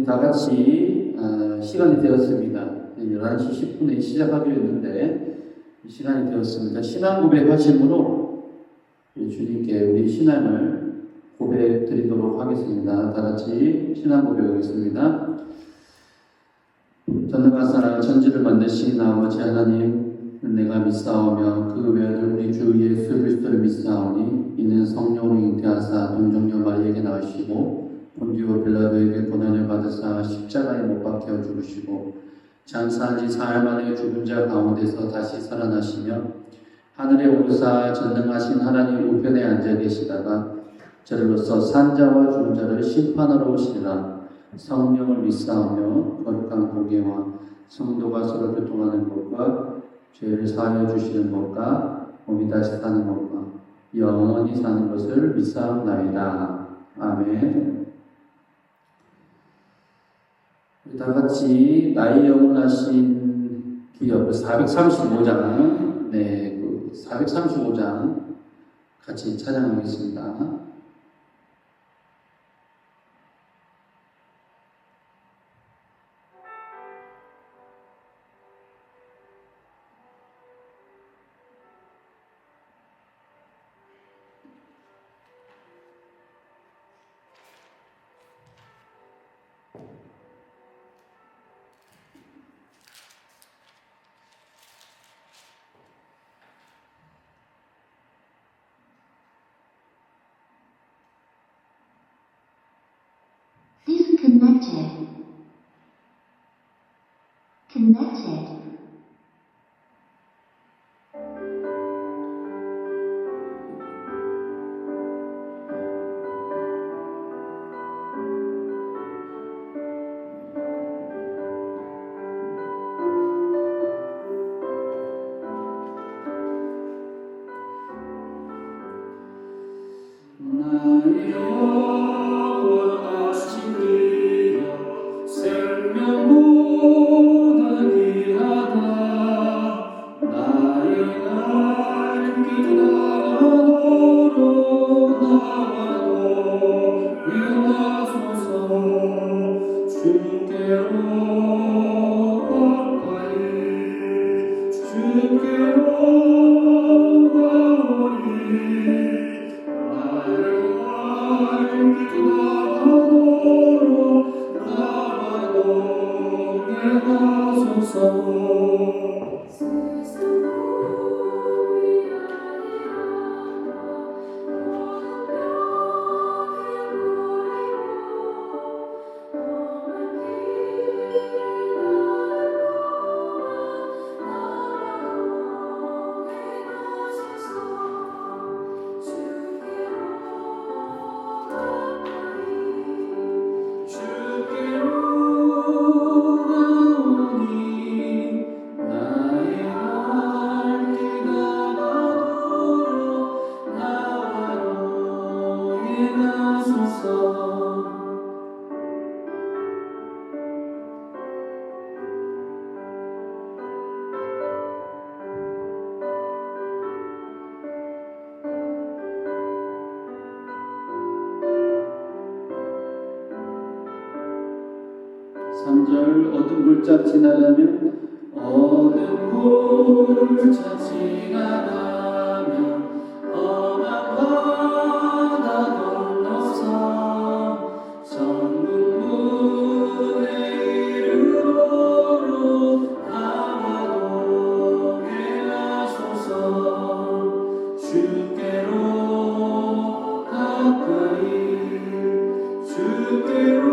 우리 다 같이 시간이 되었습니다. 11시 10분에 시작하기로 했는데 시간이 되었습니다. 신앙 고백하심으로 주님께 우리 신앙을 고백 드리도록 하겠습니다. 다 같이 신앙 고백하겠습니다. 전능하사 천지를 만드신 아버지 하나님, 내가 믿사오며 그 외아들 우리 주 예수 그리스도를 믿사오니 이는 성령으로 잉태하사 동정녀 마리에게 낳으시고 본디오 빌라도에게 고난을 받으사 십자가에 못 박혀 죽으시고 장사한 지 사흘 만에 죽은 자 가운데서 다시 살아나시며 하늘에 오르사 전능하신 하나님 우편에 앉아 계시다가 저리로서 산자와 죽은 자를 심판하러 오시리라. 성령을 믿사오며 거룩한 공예와 성도가 서로 교통하는 것과 죄를 사하여 주시는 것과 몸이 다시 사는 것과 영원히 사는 것을 믿사옵나이다. 아멘. 우리 다 같이 나의 영원하신 기업 435장, 그 435장 같이 찬양하겠습니다. Disconnected. Connected. 어둠 굴짝 지나가면 어둠 굴짝 지나가면 험한 바다 건너서 천국문에 이르도록 남아동에 가소서. 주께로 가까이 주께로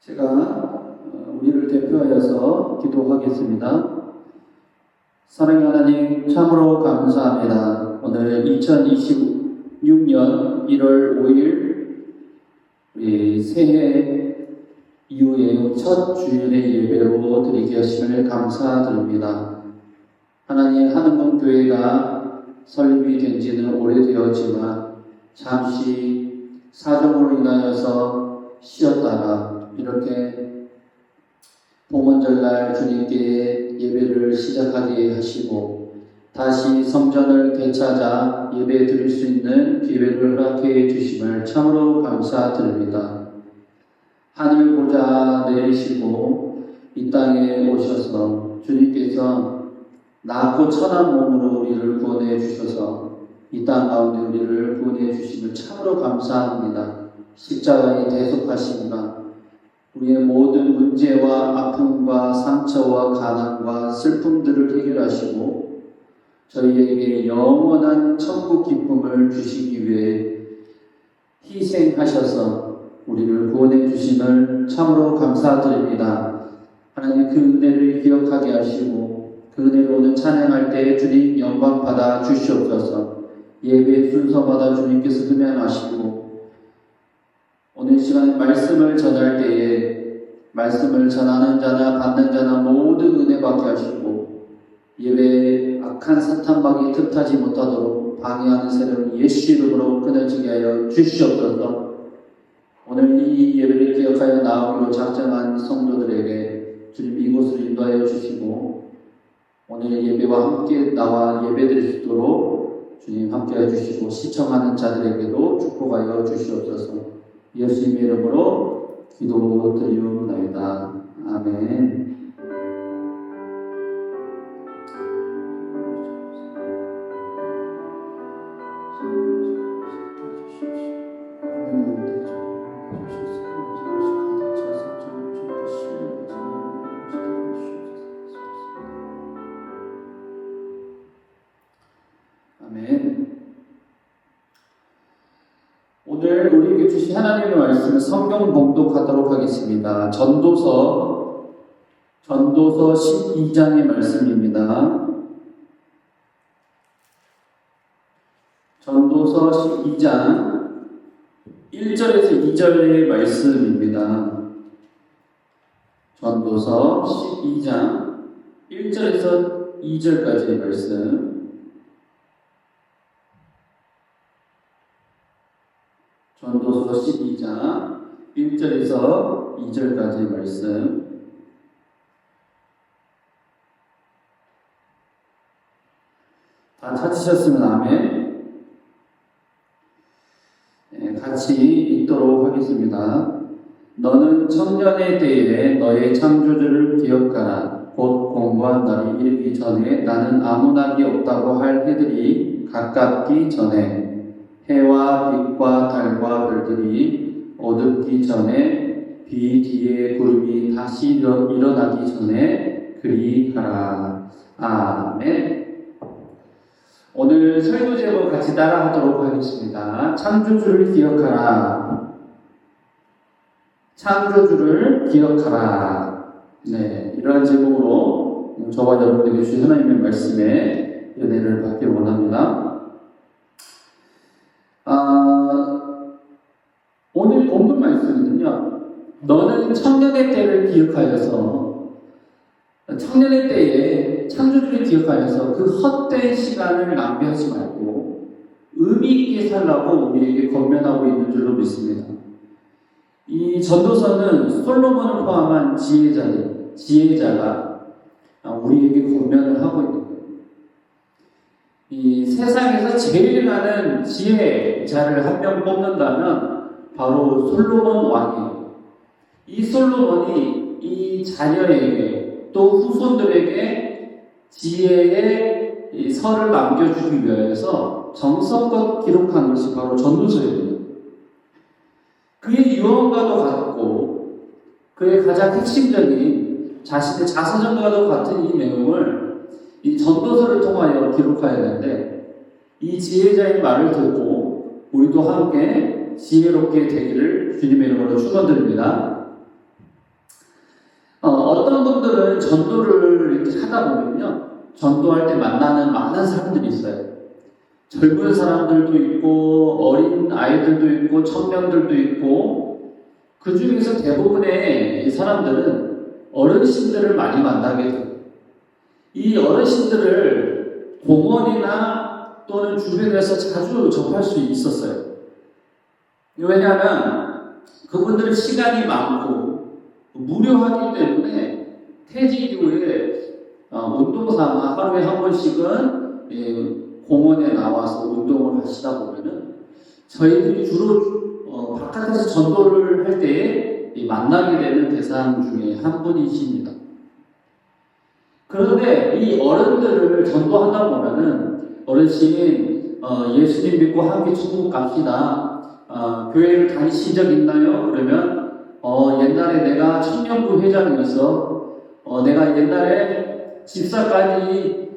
제가 우리를 대표하여서 기도하겠습니다. 사랑의 하나님, 참으로 감사합니다. 오늘 2026년 1월 5일 우리 새해 이후에 첫 주일의 예배로 드리게 하심을 감사드립니다. 하나님, 한흥공교회가 설립이 된 지는 오래되었지만 잠시 사정으로 인하여서 쉬었다가 이렇게 봉헌절날 주님께 예배를 시작하게 하시고 다시 성전을 되찾아 예배 드릴 수 있는 기회를 허락해 주심을 참으로 감사드립니다. 하늘 보좌 내리시고 이 땅에 오셔서 주님께서 낮고 천한 몸으로 우리를 구원해 주셔서 이 땅 가운데 우리를 구원해 주심을 참으로 감사합니다. 십자가의 대속하심과 우리의 모든 문제와 아픔과 상처와 가난과 슬픔들을 해결하시고 저희에게 영원한 천국 기쁨을 주시기 위해 희생하셔서 우리를 구원해 주심을 참으로 감사드립니다. 하나님, 그 은혜를 기억하게 하시고 그 은혜로 오늘 찬양할 때 주님 영광 받아 주시옵소서. 예배 순서마다 주님께서 흠양하시고 오늘 시간에 말씀을 전할 때에 말씀을 전하는 자나 받는 자나 모든 은혜 받게 하시고 예배에 악한 사탄박이 틈타지 못하도록 방해하는 세력을 예수 이름으로 끊어지게 하여 주시옵소서. 오늘 이 예배를 기억하여 나오기로 작정한 성도들에게 주님 이곳을 인도하여 주시고 오늘 예배와 함께 나와 예배 드릴 수 있도록 주님 함께해 주시고 시청하는 자들에게도 축복하여 주시옵소서. 예수님의 이름으로 기도드리옵나이다. 아멘. 아멘. 오늘 우리에게 주신 하나님의 말씀을 성경 봉독하도록 하겠습니다. 전도서 12장의 말씀입니다. 전도서 12장 1절에서 2절의 말씀입니다. 전도서 12장 1절에서 2절까지의 말씀. 전도서 12장 1절에서 2절까지의 말씀. 다 찾으셨으면 아멘. 네, 같이 읽도록 하겠습니다. 너는 청년의 때에 너의 창조주를 기억하라. 곧 공고한 날이 이르기 전에 나는 아무 낙이 없다고 할 해들이 가깝기 전에 해와 빛과 달과 별들이 어둡기 전에 비 뒤에 구름이 다시 일어나기 전에 그리하라. 아멘. 오늘 설교 제목 같이 따라하도록 하겠습니다. 창조주를 기억하라. 창조주를 기억하라. 네, 이러한 제목으로 저와 여러분에게 주신 하나님의 말씀에 은혜를 받기 원합니다. 오늘 본문 말씀은요, 너는 청년의 때를 기억하여서, 청년의 때에 창조주를 기억하여서 그 헛된 시간을 낭비하지 말고 의미 있게 살라고 우리에게 권면하고 있는 줄로 믿습니다. 이 전도서는 솔로몬을 포함한 지혜자가 우리에게 권면을 하고 있는 거예요. 이 세상에서 제일 많은 지혜자를 한 명 뽑는다면 바로 솔로몬 왕이에요. 이 솔로몬이 이 자녀에게 또 후손들에게 지혜의 이 설을 남겨주기 위해서 정성껏 기록한 것이 바로 전도서입니다. 그의 유언과도 같고 그의 가장 핵심적인 자신의 자서전과도 같은 이 내용을 이 전도서를 통하여 기록해야 하는데 이 지혜자의 말을 듣고 우리도 함께 지혜롭게 되기를 주님의 이름으로 축원드립니다. 어떤 분들은 전도를 이렇게 하다 보면요, 전도할 때 만나는 많은 사람들이 있어요. 젊은 사람들도 있고 어린 아이들도 있고 청년들도 있고 그 중에서 대부분의 이 사람들은 어르신들을 많이 만나게 돼요. 이 어르신들을 공원이나 또는 주변에서 자주 접할 수 있었어요. 왜냐하면 그분들은 시간이 많고 무료하기 때문에 퇴직 이후에 운동 삼아 하루에 한 번씩은 공원에 나와서 운동을 하시다 보면은 저희들이 주로 바깥에서 전도를 할 때에 만나게 되는 대상 중에 한 분이십니다. 그런데 이 어른들을 전도하다 보면은 어르신 예수님 믿고 함께 천국 갑시다. 교회를 다니신 적 있나요? 그러면 옛날에 내가 청년부 회장이어서 내가 옛날에 집사까지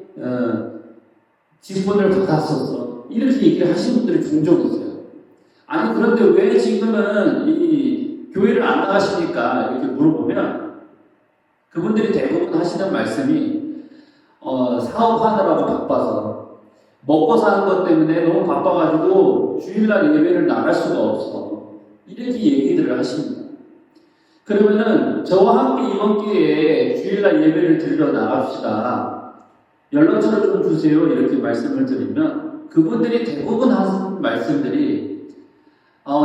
직분을 받았었어. 이렇게 얘기를 하시는 분들이 종종 있어요. 아니 그런데 왜 지금은 이 교회를 안 나가십니까? 이렇게 물어보면 그분들이 대부분 하시는 말씀이 사업하느라고 바빠서 먹고 사는 것 때문에 너무 바빠가지고 주일날 예배를 나갈 수가 없어. 이렇게 얘기들을 하십니다. 그러면은 저와 함께 이번 기회에 주일날 예배를 드리러 나갑시다. 연락처를 좀 주세요. 이렇게 말씀을 드리면 그분들이 대부분 하는 말씀들이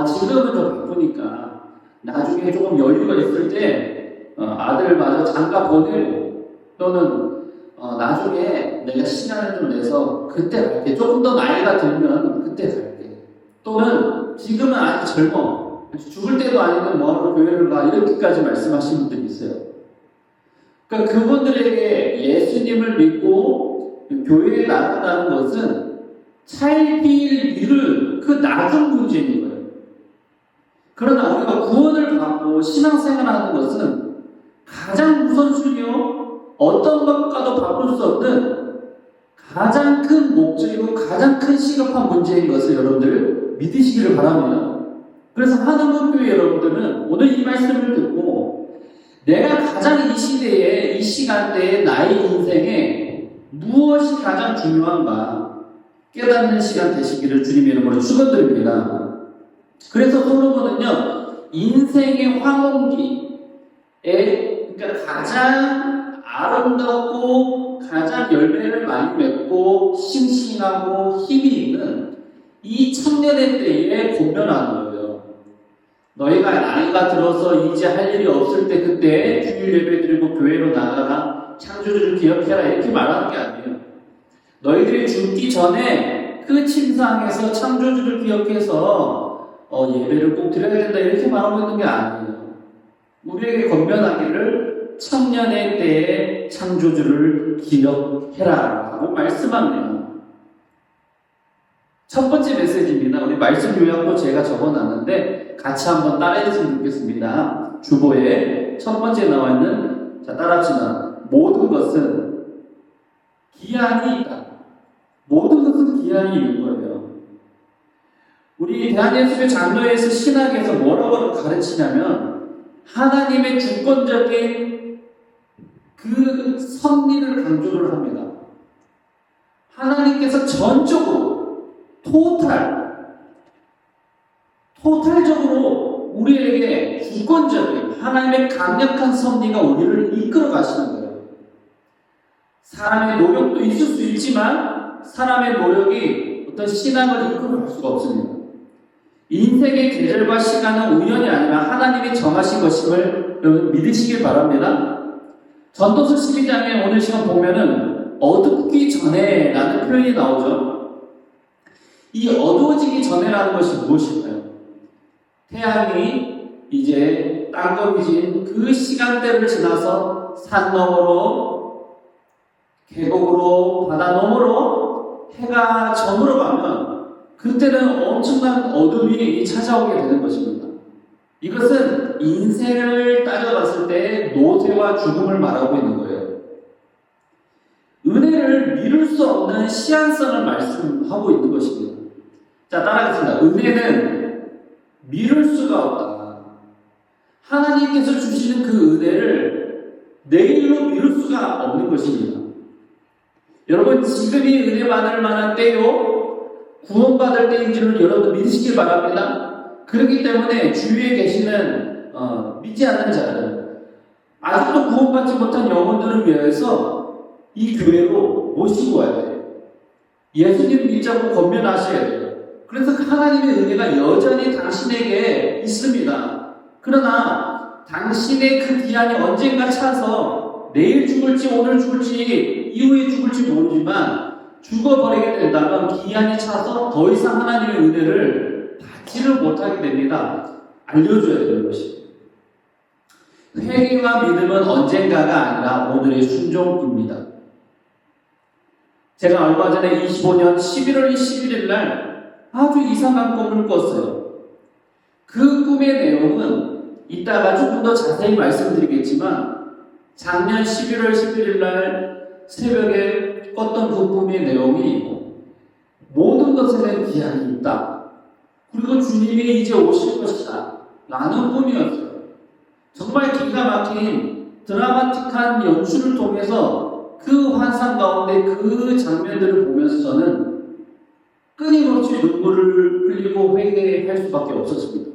지금은 좀 바쁘니까 나중에 조금 여유가 있을 때 아들 마저 장가 보내고 또는 나중에 내가 시간을 좀 내서 그때 갈게. 조금 더 나이가 들면 그때 갈게. 또는 지금은 아직 젊어. 죽을 때도 아니면 뭐하러 교회를 가. 이렇게까지 말씀하시는 분들이 있어요. 그러니까 그분들에게 예수님을 믿고 교회에 나간다는 것은 차일피일 미룰 그 나중 문제인 거예요. 그러나 우리가 구원을 받고 신앙생활하는 것은 가장 우선순위요. 어떤 것과도 바꿀 수 없는 가장 큰 목적이고 가장 큰 시급한 문제인 것을 여러분들 믿으시기를 바랍니다. 그래서 하나님교회 여러분들은 오늘 이 말씀을 듣고 내가 가장 이 시대에 이 시간대에 나의 인생에 무엇이 가장 중요한가 깨닫는 시간 되시기를 주님의 이름으로 축원드립니다. 그래서 솔로몬은요 인생의 황혼기에 그러니까 가장 아름답고 가장 열매를 많이 맺고 싱싱하고 힘이 있는 이 청년의 때에 권면하는 거예요. 너희가 나이가 들어서 이제 할 일이 없을 때 그때 주일 예배 드리고 교회로 나가라 창조주를 기억해라 이렇게 말하는 게 아니에요. 너희들이 죽기 전에 그 침상에서 창조주를 기억해서 예배를 꼭 드려야 된다 이렇게 말하고 있는 게 아니에요. 우리에게 권면하기를 청년의 때에 창조주를 기억해라 라고 말씀하네요. 첫 번째 메시지입니다. 우리 말씀 요약도 제가 적어놨는데 같이 한번 따라했으면 좋겠습니다. 주보에 첫 번째 나와 있는 따라합시다. 모든 것은 기한이 있다. 모든 것은 기한이 있는 거예요. 우리 대한예수교 장로에서 신학에서 뭐라고 가르치냐면 하나님의 주권적인 그 섭리를 강조를 합니다. 하나님께서 전적으로 토탈적으로 우리에게 주권적인 하나님의 강력한 섭리가 우리를 이끌어 가시는 거예요. 사람의 노력도 있을 수 있지만 사람의 노력이 어떤 신앙을 이끌어 갈 수가 없습니다. 인생의 계절과 시간은 우연이 아니라 하나님이 정하신 것임을 여러분 믿으시길 바랍니다. 전도서 12장에 오늘 시간 보면은 어둡기 전에 라는 표현이 나오죠. 이 어두워지기 전에라는 것이 무엇일까요? 태양이 이제 땅거미진 그 시간대를 지나서 산 너머로 계곡으로 바다 너머로 해가 저물어 가면 그때는 엄청난 어둠이 찾아오게 되는 것입니다. 이것은 인생을 따져봤을 때 노쇠와 죽음을 말하고 있는 거예요. 은혜를 미룰 수 없는 시한성을 말씀하고 있는 것입니다. 자, 따라하겠습니다. 은혜는 미룰 수가 없다. 하나님께서 주시는 그 은혜를 내일로 미룰 수가 없는 것입니다. 여러분, 지금이 은혜 받을 만한 때요, 구원받을 때인 줄을 여러분 믿으시길 바랍니다. 그렇기 때문에 주위에 계시는 믿지 않는 자들, 아직도 구원받지 못한 영혼들을 위해서 이 교회로 모시고 와야 돼요. 예수님 믿자고 권면하셔야 돼요. 그래서 하나님의 은혜가 여전히 당신에게 있습니다. 그러나 당신의 그 기한이 언젠가 차서 내일 죽을지 오늘 죽을지 이후에 죽을지 모르지만 죽어버리게 된다면 기한이 차서 더 이상 하나님의 은혜를 받지를 못하게 됩니다. 알려줘야 되는 것입니다. 회개와 믿음은 언젠가가 아니라 오늘의 순종입니다. 제가 얼마 전에 25년 11월 11일 날 아주 이상한 꿈을 꿨어요. 그 꿈의 내용은 이따가 조금 더 자세히 말씀드리겠지만 작년 11월 11일 날 새벽에 꿨던 그 꿈의 내용이 모든 것에는 기한이 있다. 그리고 주님이 이제 오실 것이다. 라는 꿈이었어요. 정말 기가 막힌 드라마틱한 연출을 통해서 그 환상 가운데 그 장면들을 보면서 저는 끊임없이 눈물을 흘리고 회개할 수밖에 없었습니다.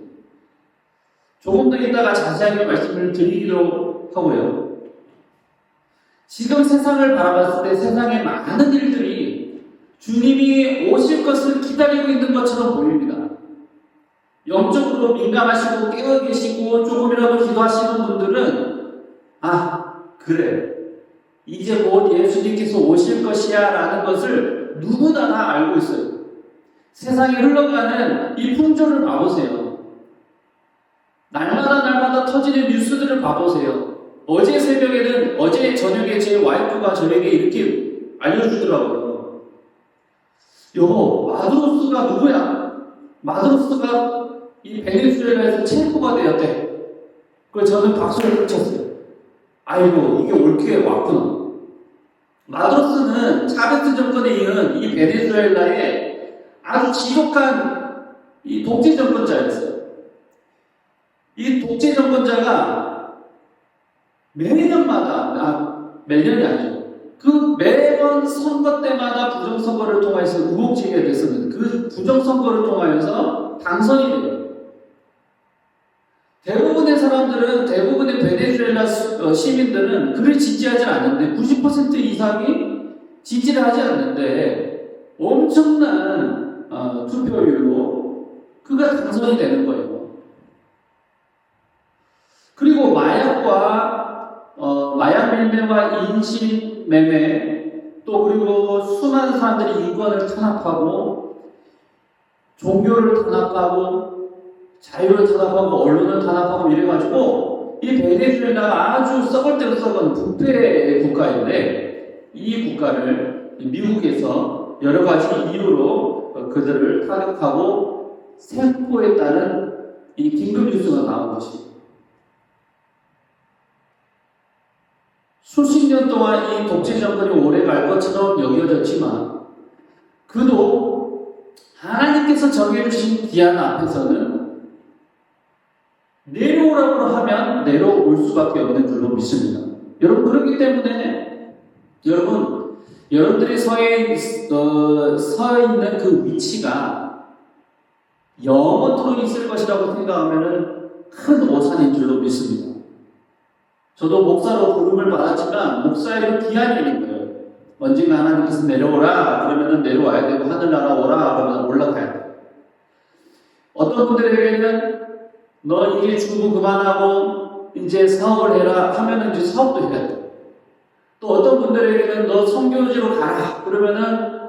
조금 더 이따가 자세하게 말씀을 드리기로 하고요. 지금 세상을 바라봤을 때 세상의 많은 일들이 주님이 오실 것을 기다리고 있는 것처럼 보입니다. 영적으로 민감하시고 깨어 계시고 조금이라도 기도하시는 분들은 그래, 이제 곧 예수님께서 오실 것이야 라는 것을 누구나 다 알고 있어요. 세상에 흘러가는 이 풍조를 봐보세요. 날마다 터지는 뉴스들을 봐보세요. 어제 새벽에는, 어제 저녁에 제 와이프가 저에게 이렇게 알려주더라고요. 여보, 마두로스가 누구야? 마두로스가 이 베네수엘라에서 체포가 되었대. 그래서 저는 박수를 쳤어요. 아이고, 이게 옳게 왔구나. 마두로스는 차베스 정권에 이은 이 베네수엘라의 아주 지독한 이 독재 정권자였어요. 이 독재 정권자가 매년이 아니죠. 그 매번 선거 때마다 부정선거를 통해서 의혹제기가 됐었는데 그 부정선거를 통하여서 당선이 돼요. 대부분의 사람들은, 대부분의 베네수엘라 시민들은 그를 지지하지 않는데 90% 이상이 지지를 하지 않는데 엄청난 투표율로 그가 당선이 되는 거예요. 그리고 마약 밀매와 인신 매매, 또 그리고 수많은 사람들이 인권을 탄압하고 종교를 탄압하고 자유를 탄압하고 언론을 탄압하고 이래가지고 이 베네수엘라가 아주 썩을 대로 썩은 부패 국가인데 이 국가를 미국에서 여러 가지 이유로 그들을 타격하고 체포했다는 이 긴급 뉴스가 나온 것입니다. 수십 년 동안 이 독재 정권이 오래 갈 것처럼 여겨졌지만 그도 하나님께서 정해주신 기한 앞에서는 내려오라고 하면 내려올 수밖에 없는 줄로 믿습니다. 여러분, 그렇기 때문에 여러분들이 서 있는 그 위치가 영원토록 있을 것이라고 생각하면 큰 오산인 줄로 믿습니다. 저도 목사로 부름을 받았지만 목사에도 기한이 있는 거예요. 언젠가 하나님께서 내려오라 그러면 내려와야 되고 하늘나라 오라 그러면 올라가야 돼요. 어떤 분들에게는 너 이제 주부 그만하고 이제 사업을 해라 하면은 이제 사업도 해야 돼. 또 어떤 분들에게는 너 선교지로 가라 그러면은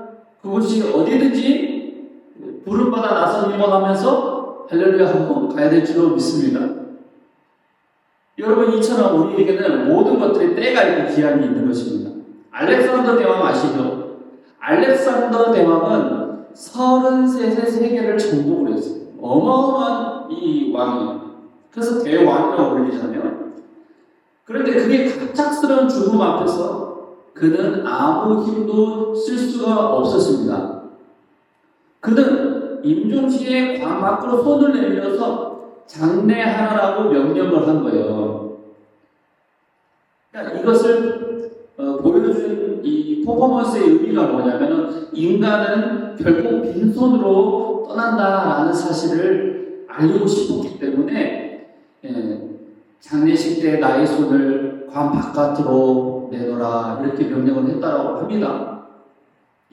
그곳이 어디든지 부름받아 나선 임원하면서 할렐루야 하고 가야 될 줄로 믿습니다. 여러분, 이처럼 우리에게는 모든 것들이 때가 있고 기한이 있는 것입니다. 알렉산더 대왕 아시죠? 알렉산더 대왕은 33세 세계를 정복을 했어요. 어마어마한 이 왕이에요. 그래서 대왕이라고 불리잖아요. 그런데 그게 갑작스러운 죽음 앞에서 그는 아무 힘도 쓸 수가 없었습니다. 그는 임종시에 광 밖으로 손을 내밀어서 장례하라고 명령을 한 거예요. 그러니까 이것을 보여준 이 퍼포먼스의 의미가 뭐냐면은 인간은 결국 빈손으로 떠난다라는 사실을 알리고 싶었기 때문에 장례식 때 나의 손을 관 바깥으로 내놓으라 이렇게 명령을 했다라고 합니다.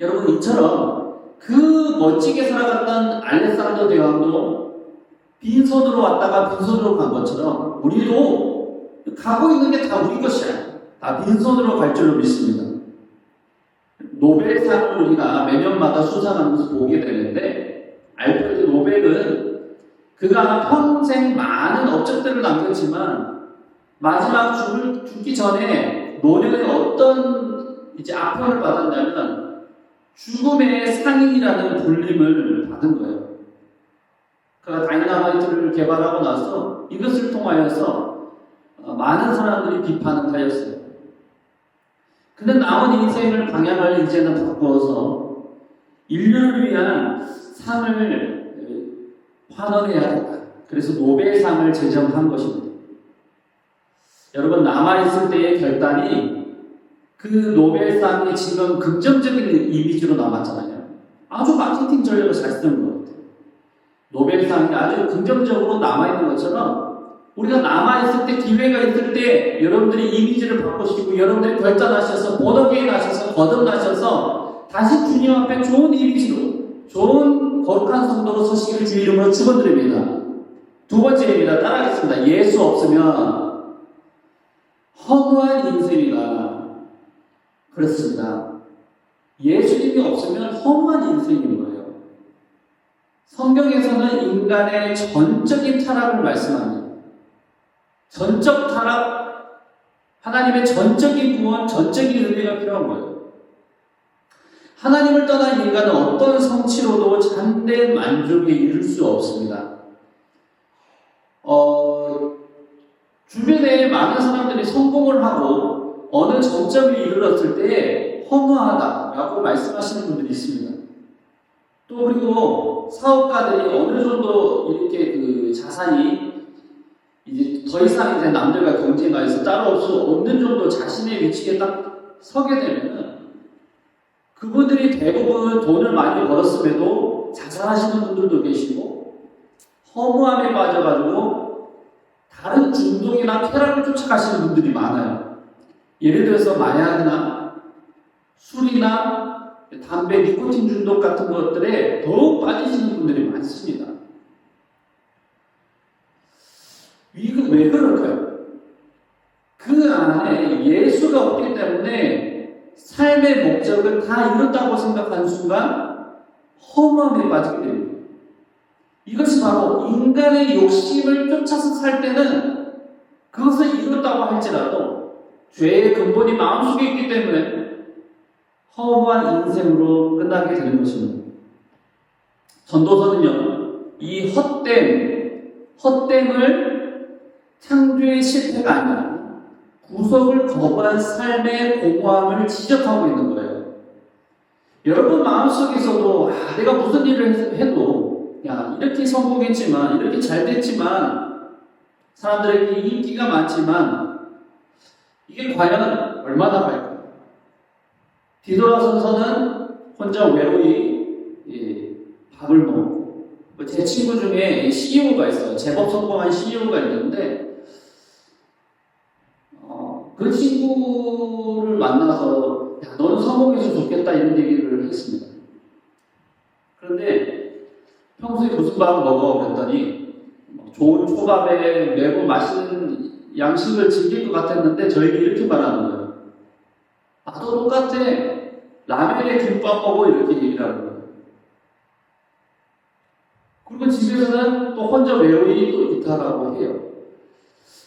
여러분 이처럼 그 멋지게 살아갔던 알렉산더 대왕도 빈손으로 왔다가 빈손으로 간 것처럼 우리도 가고 있는 게 다 우리 것이야. 다 빈손으로 갈 줄로 믿습니다. 노벨상을 우리가 매년마다 수상하면서 보게 되는데 알프레드 노벨은 그가 평생 많은 업적들을 남겼지만 마지막 죽기 전에 노력의 어떤 이제 아픔을 받았냐면 죽음의 상인이라는 불림을 받은 거예요. 그가 다이너마이트를 개발하고 나서 이것을 통하여서 많은 사람들이 비판을 하였어요. 그는 남은 인생을 방향을 이제는 바꾸어서 인류를 위한 상을 환원해야겠다. 그래서 노벨상을 제정한 것입니다. 여러분 남아있을 때의 결단이 그 노벨상이 지금 긍정적인 이미지로 남았잖아요. 아주 마케팅 전략을 잘 쓰는 것 같아요. 노벨상이 아주 긍정적으로 남아있는 것처럼 우리가 남아있을 때 기회가 있을 때 여러분들이 이미지를 바꾸시고 여러분들이 결단하셔서 보너게인 하셔서 거듭나셔서 다시 주님 앞에 좋은 이미지로 좋은 거룩한 성도로 서시기를 주의 이름으로 축원드립니다. 두 번째입니다. 따라하겠습니다. 예수 없으면 허무한 인생이다. 그렇습니다. 예수님이 없으면 허무한 인생인 거예요. 성경에서는 인간의 전적인 타락을 말씀합니다. 전적 타락, 하나님의 전적인 구원, 전적인 은혜가 필요한 거예요. 하나님을 떠난 인간은 어떤 성취로도 참된 만족에 이를 수 없습니다. 주변에 많은 사람들이 성공을 하고 어느 정점에 이르렀을 때 허무하다라고 말씀하시는 분들이 있습니다. 또 그리고 사업가들이 어느 정도 이렇게 그 자산이 이제 더 이상 이제 남들과 경쟁하여서 따라올 수 없는 정도 자신의 위치에 딱 서게 되면은 그분들이 대부분 돈을 많이 벌었음에도 자살하시는 분들도 계시고 허무함에 빠져가지고 다른 중독이나 쾌락을 쫓아가시는 분들이 많아요. 예를 들어서 마약이나 술이나 담배, 니코틴 중독 같은 것들에 더욱 빠지시는 분들이 많습니다. 이거 왜 그럴까요? 그 안에 예수가 없기 때문에 삶의 목적을 다 이뤘다고 생각하는 순간 허무함에 빠지게 됩니다. 이것이 바로 인간의 욕심을 쫓아서 살 때는 그것을 이뤘다고 할지라도 죄의 근본이 마음속에 있기 때문에 허무한 인생으로 끝나게 되는 것입니다. 전도서는요, 이 헛됨을 창조의 실패가 아니라 구속을 거부한 삶의 공허함을 지적하고 있는 거예요. 여러분 마음속에서도 내가 무슨 일을 해도 이렇게 성공했지만 이렇게 잘 됐지만 사람들에게 인기가 많지만 이게 과연 얼마나 갈까요? 뒤돌아서서는 혼자 외로이 밥을 먹고 제 친구 중에 CEO가 있어요. 제법 성공한 CEO가 있는데 그 친구를 만나서 너는 성공해서 좋겠다 이런 얘기를 했습니다. 그런데 평소에 무슨 밥을 먹어? 그랬더니 좋은 초밥에 매고 맛있는 양식을 즐길 것 같았는데 저에게 이렇게 말하는 거예요. 나도 똑같아. 라면에 김밥 먹어 이렇게 얘기를 하는 거예요. 그리고 집에서는 또 혼자 외로이 또 기타라고 해요.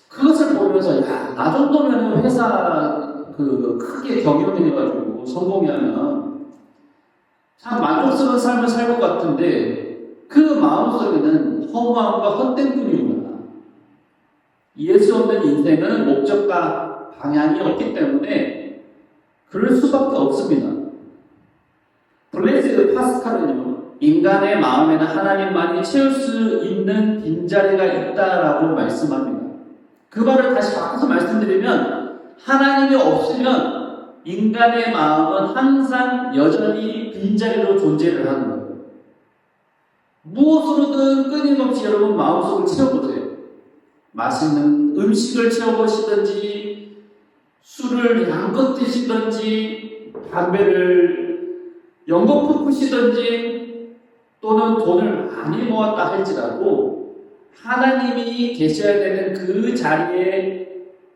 그것을 보면서 나 정도면 회사 크게 경영해가지고 성공하면 참 만족스러운 삶을 살 것 같은데 그 마음속에는 허무함과 헛됨뿐이구나. 예수 없는 인생은 목적과 방향이 없기 때문에 그럴 수밖에 없습니다. 블레이즈 파스칼은요, 인간의 마음에는 하나님만이 채울 수 있는 빈자리가 있다라고 말씀합니다. 그 말을 다시 바꿔서 말씀드리면 하나님이 없으면 인간의 마음은 항상 여전히 빈자리로 존재를 하는 거예요. 무엇으로든 끊임없이 여러분 마음속을 채워보세요. 맛있는 음식을 채워보시든지 술을 양껏 드시든지 담배를 연거푸 피시든지 또는 돈을 많이 모았다 할지라도 하나님이 계셔야 되는 그 자리에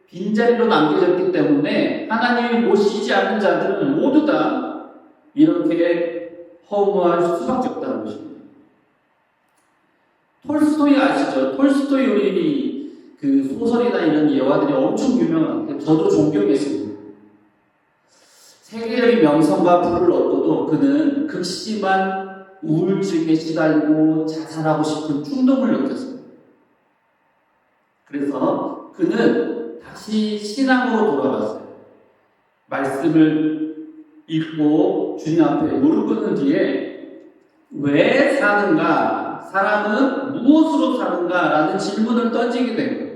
빈자리로 남겨졌기 때문에 하나님이 모시지 않는 자들은 모두 다 이렇게 허무할 수밖에 없다는 것입니다. 톨스토이 아시죠? 톨스토이 우리 그 소설이나 이런 예화들이 엄청 유명한데 저도 존경했습니다. 세계적인 명성과 부를 얻고도 그는 극심한 우울증에 시달리고 자살하고 싶은 충동을 느꼈습니다. 그래서 그는 다시 신앙으로 돌아갔어요. 말씀을 읽고 주님 앞에 무릎 꿇는 뒤에 왜 사는가? 사람은 무엇으로 사는가? 라는 질문을 던지게 된 거예요.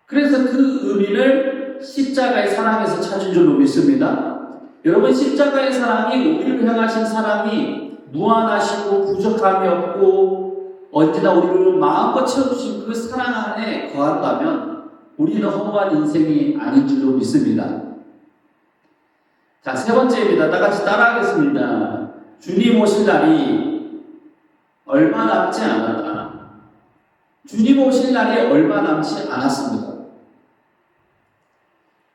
그래서 그 의미를 십자가의 사랑에서 찾은 줄로 믿습니다. 여러분, 십자가의 사랑이 우리를 향하신 사랑이 무한하시고 부족함이 없고 언제나 우리를 마음껏 채워주신 그 사랑 안에 거한다면 우리는 허무한 인생이 아닌 줄로 믿습니다. 자, 세 번째입니다. 다 같이 따라하겠습니다. 주님 오실 날이 얼마 남지 않았다. 주님 오실 날이 얼마 남지 않았습니다.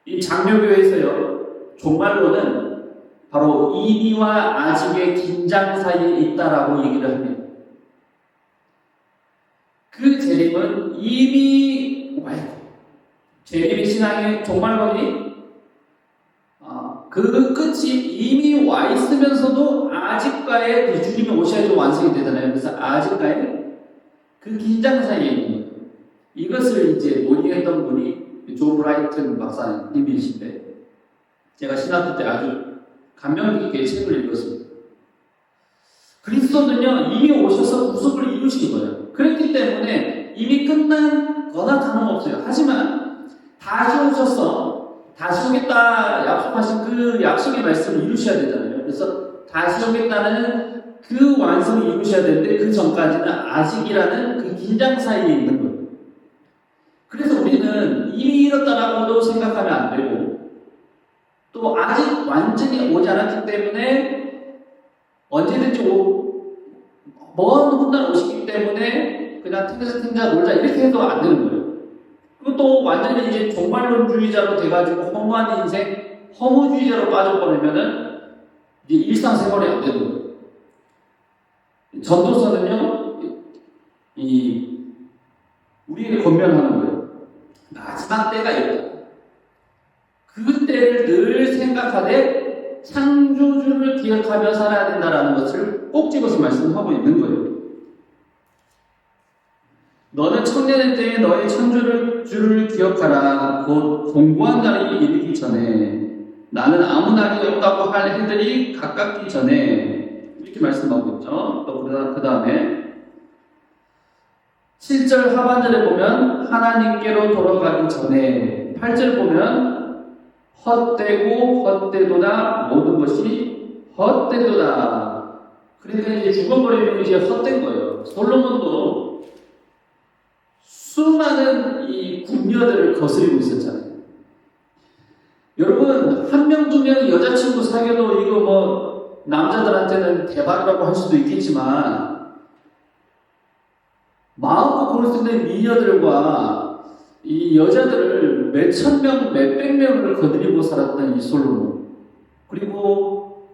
이 장로교에서요, 종말론은 바로 이미와 아직의 긴장 사이에 있다라고 얘기를 합니다. 그 재림은 이미 와 있고, 재림의 신앙의 종말론이 그 끝이 이미 와 있으면서도 아직까의 그 주님이 오셔야지 완성이 되잖아요. 그래서 아직까의 그 긴장 사이에 있는 거예요. 이것을 이제 논의했던 분이 존 브라이튼 박사님이신데 제가 신학교 때 아주 감명 깊게 책을 읽었습니다. 그리스도는요 이미 오셔서 구속을 이루신 거예요. 그렇기 때문에 이미 끝난 거나 다름없어요. 하지만 다시 오셔서 다시 오겠다 약속하신 그 약속의 말씀을 이루셔야 되잖아요. 그래서 다시 오겠다는 그 완성을 이루셔야 되는데 그 전까지는 아직이라는 그 긴장 사이에 있는 거예요. 그래서 우리는 이미 이렇다라고도 생각하면 안 되고 또 아직 완전히 오지 않았기 때문에 언제든지 먼 훗날 오시기 때문에 그냥 탱자 놀자 이렇게 해도 안 되는 거예요. 그리고 또 완전히 이제 종말론주의자로 돼가지고 허무한 인생, 허무주의자로 빠져버리면은 이제 일상생활이 안 되는 거예요. 전도서는요, 우리에게 권면하는 거예요. 마지막 때가 있다. 그 때를 늘 생각하되 창조주를 기억하며 살아야 된다라는 것을 꼭 집어서 말씀하고 있는 거예요. 너는 청년의 때에 너의 창조주를 기억하라. 곧 공고한 날이 이르기 전에 나는 아무 날이 없다고 할 해들이 가깝기 전에 이렇게 말씀하고 있죠. 또 그 다음에 7절 하반절에 보면 하나님께로 돌아가기 전에 8절 보면 헛되고 헛되도다 모든 것이 헛되도다. 그러니까 이제 죽어버리면 이제 헛된 거예요. 솔로몬도 수많은 이 궁녀들을 거스리고 있었잖아요. 여러분, 한 명, 두 명 여자친구 사귀어도 이거 뭐 남자들한테는 대박이라고 할 수도 있겠지만 마음껏 고를 수 있는 미녀들과 이 여자들을 몇천 명, 몇백 명을 거느리고 살았던 이 솔로몬. 그리고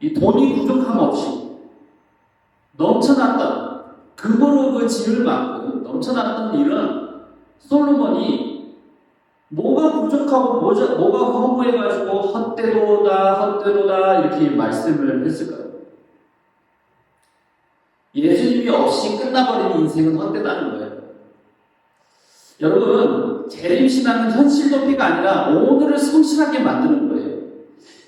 이 돈이 부족함 없이 넘쳐났던, 금으로 그 집을 막고 넘쳐났던 이런 솔로몬이 뭐가 부족하고 뭐가 허무해가지고 헛되도다 이렇게 말씀을 했을까요? 예수님이 없이 끝나버린 인생은 헛되다는 거예요. 여러분, 재림신앙은 현실 도피가 아니라 오늘을 성실하게 만드는 거예요.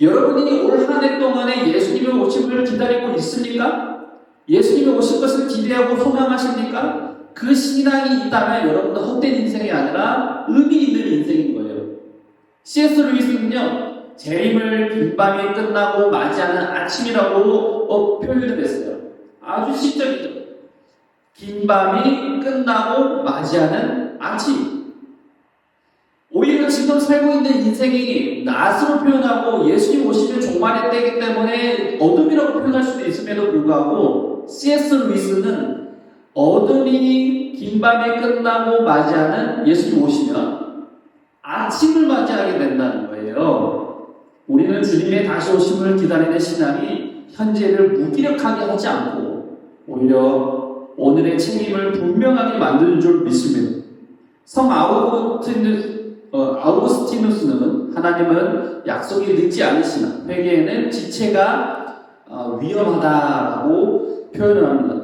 여러분이 올 한 해 동안에 예수님의 오심을 기다리고 있습니까? 예수님이 오실 것을 기대하고 소망하십니까? 그 신앙이 있다면 여러분은 헛된 인생이 아니라 의미 있는 인생인 거예요. C.S. 루이스는요, 재림을 빈밤이 끝나고 맞이하는 아침이라고 표현을 했어요. 아주 시적이죠. 긴 밤이 끝나고 맞이하는 아침. 오히려 지금 살고 있는 인생이 낮으로 표현하고 예수님 오시면 종말의 때이기 때문에 어둠이라고 표현할 수도 있음에도 불구하고 C.S. 루이스는 어둠이 긴 밤이 끝나고 맞이하는 예수님 오시면 아침을 맞이하게 된다는 거예요. 우리는 주님의 다시 오심을 기다리는 신앙이 현재를 무기력하게 하지 않고 오히려 오늘의 책임을 분명하게 만드는 줄 믿습니다. 성 아우구스티누스는 하나님은 약속이 늦지 않으시나 회개에는 지체가 위험하다라고 표현을 합니다.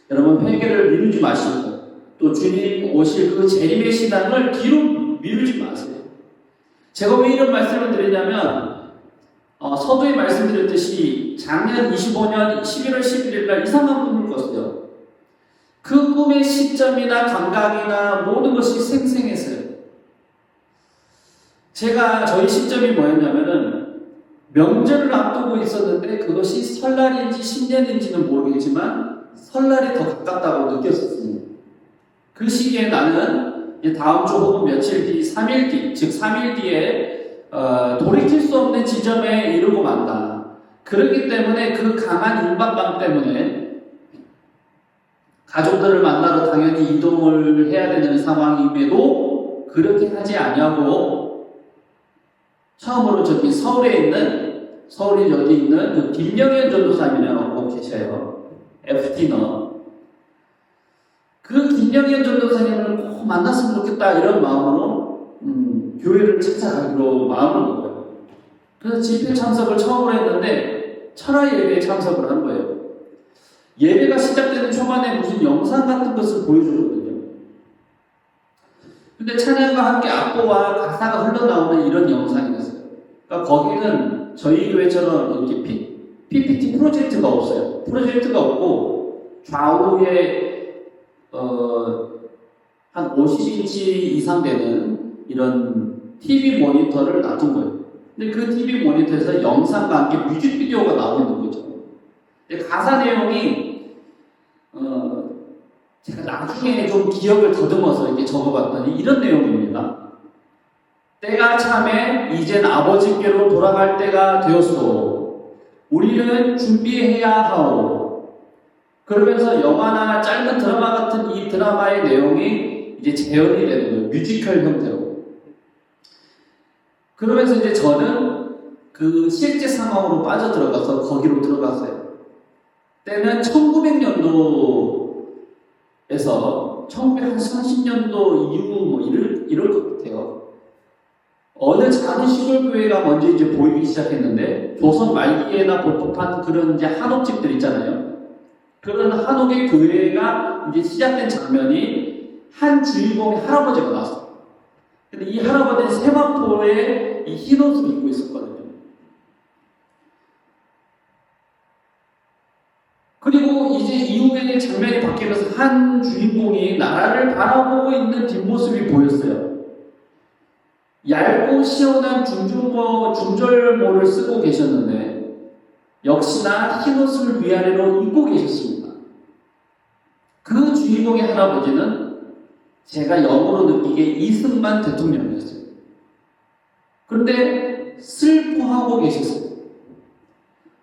여러분, 회개를 미루지 마시고 또 주님 오실 그 재림의 신앙을 뒤로 미루지 마세요. 제가 왜 이런 말씀을 드리냐면 서두에 말씀드렸듯이 작년 25년 11월 11일 날 이상한 꿈을 꿨어요. 그 꿈의 시점이나 감각이나 모든 것이 생생했어요. 저희 시점이 뭐였냐면은 명절을 앞두고 있었는데 그것이 설날인지 신년인지는 모르겠지만 설날이 더 가깝다고 느꼈었습니다. 그 시기에 나는 다음 주 혹은 며칠 뒤, 3일 뒤, 즉 3일 뒤에 돌이킬 수 없는 지점에 이르고 만다. 그렇기 때문에 그 강한 임박감 때문에 가족들을 만나러 당연히 이동을 해야 되는 상황임에도 그렇게 하지 아니하고 처음으로 저기 서울에 여기 있는 그 김영현 전도사님이라고 계셔요. FT너. 그 김영현 전도사님을 꼭 만났으면 좋겠다 이런 마음으로 교회를 찾아가기로 마음을 먹어요. 그래서 집회 참석을 처음으로 했는데 철야 예배에 참석을 한 거예요. 예배가 시작되는 초반에 무슨 영상 같은 것을 보여주거든요. 근데 찬양과 함께 악보와 가사가 흘러나오는 이런 영상이었어요. 그러니까 거기는 저희 교회처럼 이렇게 PPT 프로젝트가 없어요. 프로젝트가 없고 좌우에 한 50인치 이상 되는 이런 TV 모니터를 놔둔 거예요. 근데 그 TV 모니터에서 영상과 함께 뮤직비디오가 나오는 거죠. 근데 가사 내용이 제가 나중에 좀 기억을 더듬어서 이렇게 적어봤더니 이런 내용입니다. 때가 참에 이젠 아버지께로 돌아갈 때가 되었소. 우리는 준비해야 하오. 그러면서 영화나 짧은 드라마 같은 이 드라마의 내용이 이제 재현이 되는 거예요. 뮤지컬 형태로. 그러면서 이제 저는 그 실제 상황으로 빠져들어가서 거기로 들어갔어요. 때는 1900년도에서 1930년도 이후 뭐 이럴 것 같아요. 어느 작은 시골 교회가 먼저 이제 보이기 시작했는데 조선 말기에나 보급한 그런 이제 한옥집들 있잖아요. 그런 한옥의 교회가 이제 시작된 장면이 한 주인공의 할아버지가 나왔어요. 근데 이 할아버지는 세마포에 이 흰 옷을 입고 있었거든요. 그리고 이제 이후에 장면이 바뀌면서 한 주인공이 나라를 바라보고 있는 뒷모습이 보였어요. 얇고 시원한 중절모를 쓰고 계셨는데 역시나 흰옷을 위아래로 입고 계셨습니다. 그 주인공의 할아버지는 제가 영어로 느끼기에 이승만 대통령이었어요. 그런데 슬퍼하고 계셨어요.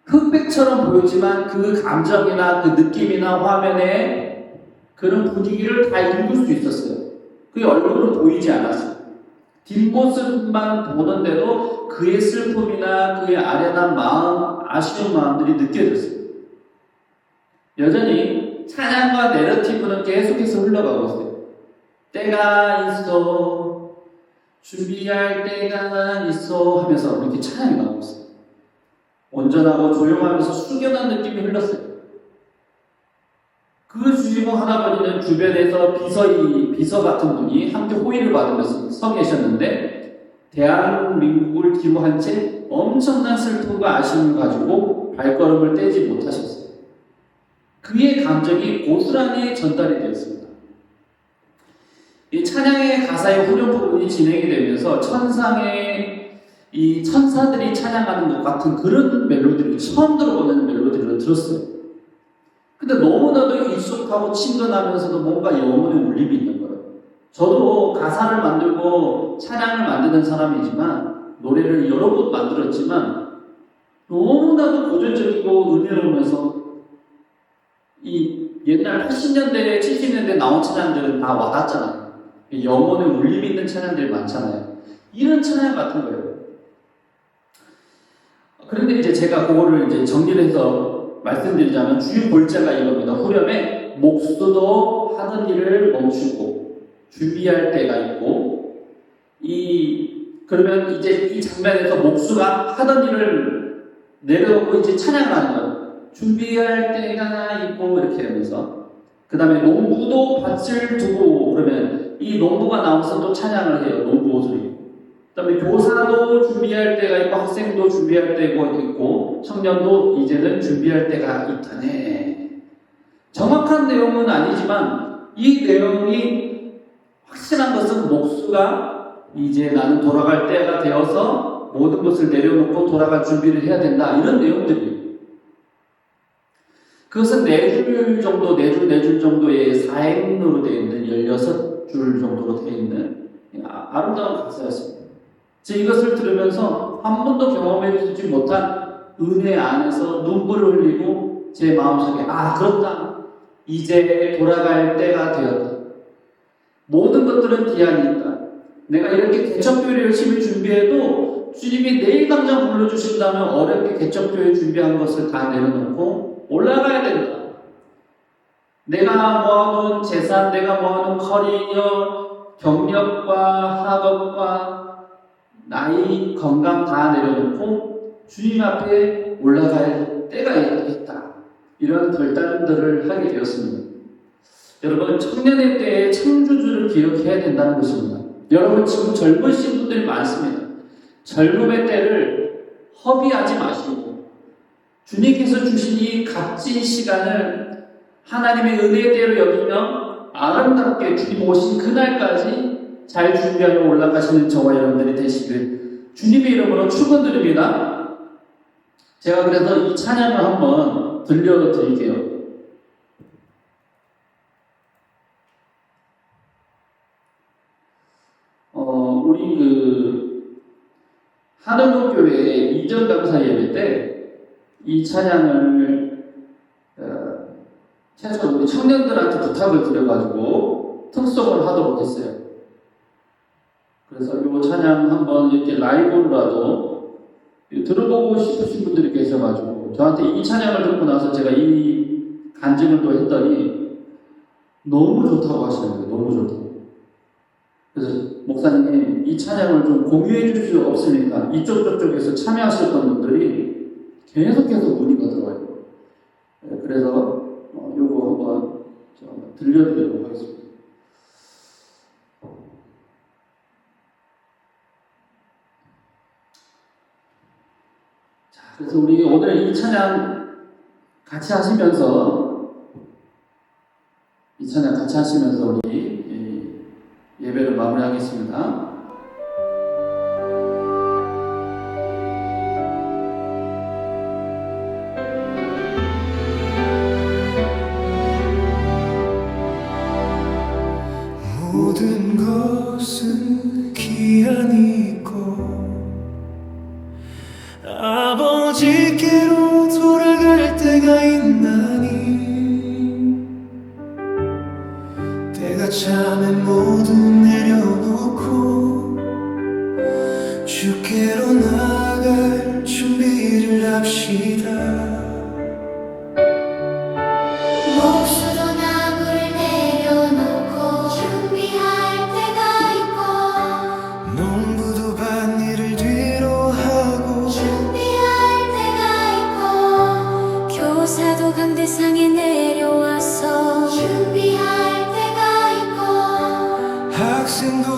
흑백처럼 보였지만 그 감정이나 그 느낌이나 화면에 그런 분위기를 다 읽을 수 있었어요. 그의 얼굴은 보이지 않았어요. 뒷모습만 보는데도 그의 슬픔이나 그의 아련한 마음, 아쉬운 마음들이 느껴졌어요. 여전히 찬양과 내러티브는 계속해서 흘러가고 있어요. 때가 있어, 준비할 때가 있어 하면서 이렇게 찬양이 나오고 있어요. 온전하고 조용하면서 숙연한 느낌이 흘렀어요. 그 주인공 할아버지는 주변에서 비서 같은 분이 함께 호의를 받으면서 서 계셨는데 대한민국을 기로한 채 엄청난 슬픔과 아쉬움을 가지고 발걸음을 떼지 못하셨어요. 그의 감정이 고스란히 전달이 되었습니다. 이 찬양의 가사의 후렴 부분이 진행이 되면서 이 천사들이 찬양하는 것 같은 그런 멜로디를 처음 들어보는 멜로디를 들었어요. 근데 너무나도 익숙하고 친근하면서도 뭔가 영혼의 울림이 있는 거예요. 저도 가사를 만들고 찬양을 만드는 사람이지만 노래를 여러 곡 만들었지만 너무나도 고전적이고 은혜로우면서 이 옛날 80년대, 70년대 나온 찬양들은 다 와닿잖아요. 영혼의 울림이 있는 찬양들이 많잖아요. 이런 찬양 같은 거예요. 그런데 이제 제가 그거를 이제 정리를 해서 말씀드리자면 주요 골자가 이겁니다. 후렴에 목수도 하는 일을 멈추고 준비할 때가 있고, 그러면 이제 이 장면에서 목수가 하던 일을 내려놓고 이제 찬양을 하는 거예요. 준비할 때가 있고 이렇게 하면서, 그 다음에 농부도 밭을 두고, 그러면 이 농부가 나와서 또 찬양을 해요. 농부 옷을 입고. 그 다음에 교사도 준비할 때가 있고, 학생도 준비할 때가 있고, 청년도 이제는 준비할 때가 있다네. 정확한 내용은 아니지만 이 내용이 확실한 것은 목수가 이제 나는 돌아갈 때가 되어서 모든 것을 내려놓고 돌아갈 준비를 해야 된다, 이런 내용들이에요. 그것은 4줄 정도, 4줄 정도의 사행으로 되어 있는 16줄 정도로 되어 있는 아름다운 가사였습니다. 이것을 들으면서 한 번도 경험해보지 못한 은혜 안에서 눈물을 흘리고 제 마음속에 그렇다, 이제 돌아갈 때가 되었다. 모든 것들은 기한이 있다. 내가 이렇게 개척교회를 열심히 준비해도 주님이 내일 당장 불러주신다면 어렵게 개척교회 준비한 것을 다 내려놓고 올라가야 된다. 내가 모아놓은 재산, 내가 모아놓은 커리어, 경력과 학업과 나이, 건강 다 내려놓고 주님 앞에 올라갈 때가 있다. 이런 결단들을 하게 되었습니다. 여러분, 청년의 때에 창조주를 기억해야 된다는 것입니다. 여러분, 지금 젊으신 분들이 많습니다. 젊음의 때를 허비하지 마시고 주님께서 주신 이 값진 시간을 하나님의 은혜의 때로 여기며 아름답게 주님 오신 그날까지 잘 준비하여 올라가시는 저와 여러분들이 되시길 주님의 이름으로 축원드립니다. 제가 그래서 이 찬양을 한번 들려드릴게요. 우리 하늘동교회 이전 감사 예배 때 이 찬양을 최소 우리 청년들한테 부탁을 드려가지고 특송을 하도록 했어요. 그래서 이 찬양 한번 이렇게 라이브로라도 들어보고 싶으신 분들이 계셔가지고 저한테 이 찬양을 듣고 나서 제가 이 간증을 또 했더니 너무 좋다고 하시는 거예요. 너무 좋다고. 그래서 목사님, 이 찬양을 좀 공유해 주실 수 없습니까? 이쪽 저쪽에서 참여하셨던 분들이 계속해서 문의가 들어와요. 그래서 요거 한번 들려드리도록 하겠습니다. 자, 그래서 우리 오늘 이 찬양 같이 하시면서 우리 예배를 마무리하겠습니다. 모든 것은 기한이 있고 아버지께로 돌아갈 때가 있나니 때가 차면 모두 내려놓고 주께로 나아갈 준비를 합시다. 목수도 나무를 내려놓고 준비할 때가 있고 농부도 밭일을 뒤로 하고 준비할 때가 있고 교사도 강대상에 내려와서 준비할 때가 있고 학생도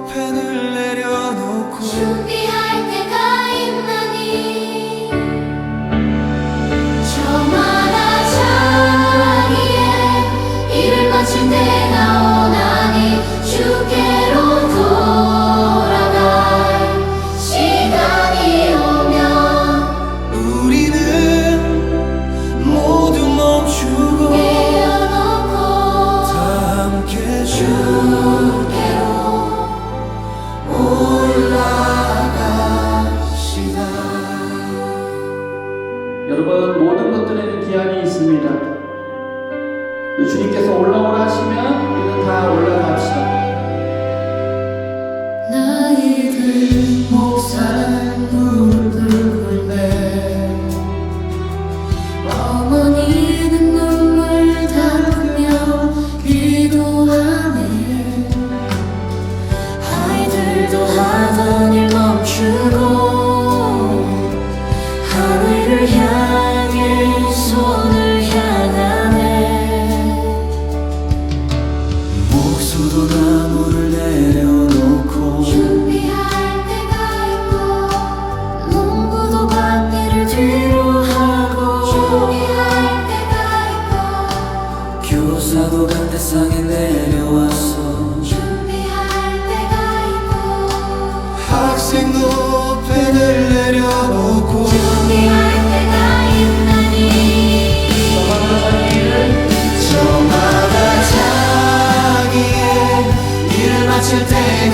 펜을 내려놓고 준비할 때가 있나니 저마다 자기의 일을 마칠 때가 오나니 주께로 돌아갈 시간이 오면 우리는 모두 멈추고 내려놓고